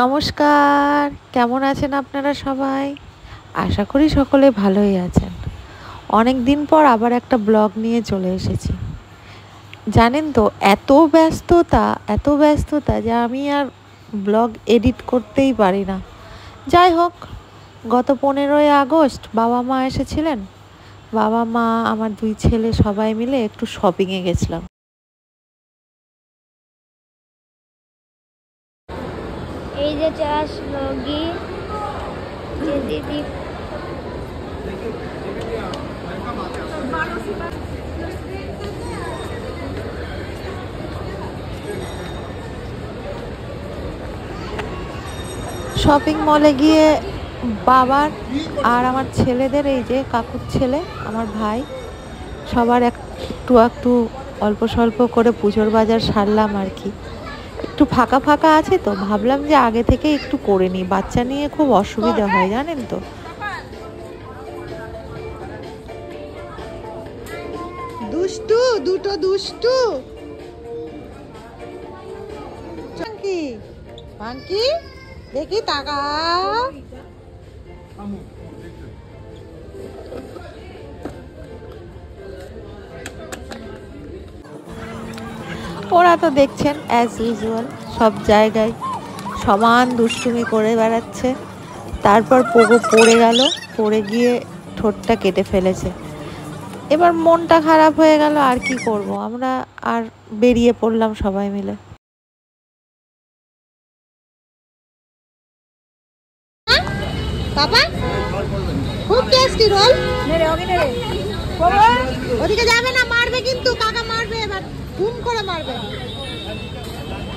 নমস্কার, কেমন আছেন আপনারা সবাই? আশা করি সকলে ভালোই আছেন। অনেক দিন পর আবার একটা ব্লগ নিয়ে চলে এসেছি। জানেন তো, এত ব্যস্ততা যে আমি আর ব্লগ এডিট করতেই পারি না। যাই হোক, গত 15ই আগস্ট বাবা মা এসেছিলেন। বাবা মা, আমার 2 ছেলে সবাই মিলে একটু শপিংয়ে গেছিলাম। এই যে চাষ লগি যে দিদি শপিং মলে গিয়ে বাবার আর আমার ছেলেদের, এই যে কাকুর ছেলে, আমার ভাই, সবার একটু অল্প স্বল্প করে পুজোর বাজার সারলাম আর কি। একটু ফাঁকা ফাঁকা আছে তো ভাবলাম যে আগে থেকে একটু করে নিই, বাচ্চা নিয়ে খুব অসুবিধা হয় জানেন তো। দুষ্টু, দুটো দুষ্টু। মাঙ্কি, মাঙ্কি, দেখি তাকা। ওরা তো দেখছেন অ্যাজ ইউজুয়াল সব জায়গায় সমান দুষ্টুমি করে বেড়াচ্ছে। তারপর পোগো পড়ে গেল, পড়ে গিয়ে ঠোঁটটা কেটে ফেলেছে। এবার মনটা খারাপ হয়ে গেল, আর কি করব, আমরা আর বেরিয়ে পড়লাম সবাই মিলে। বাবা, খুব টেস্টি রোল। ওদিকে যাবে না, মারবে কিন্তু, কাকা মারবে এবার, ঘুম করে মারবে।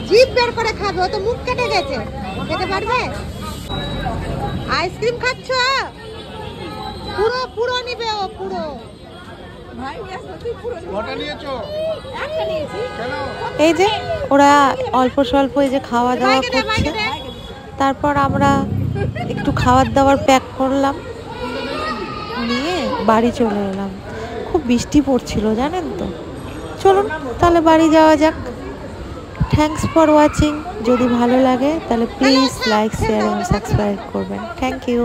জিভ বের করে খাবে, ও তো মুখ কেটে গেছে, খেতে পারবে? আইসক্রিম খাচ্ছ? পুরো পুরো নিবে ও, পুরো। এই যে ওরা অল্প স্বল্প এই যে খাওয়া দাওয়া করছে। তারপর আমরা একটু খাবার দাবার প্যাক করলাম, নিয়ে বাড়ি চলে এলাম। খুব বৃষ্টি পড়ছিল জানেন তো। চলুন তাহলে বাড়ি যাওয়া যাক। Thanks for watching. যদি ভালো লাগে তাহলে প্লিজ লাইক, শেয়ার এবং সাবস্ক্রাইব করবেন। Thank you.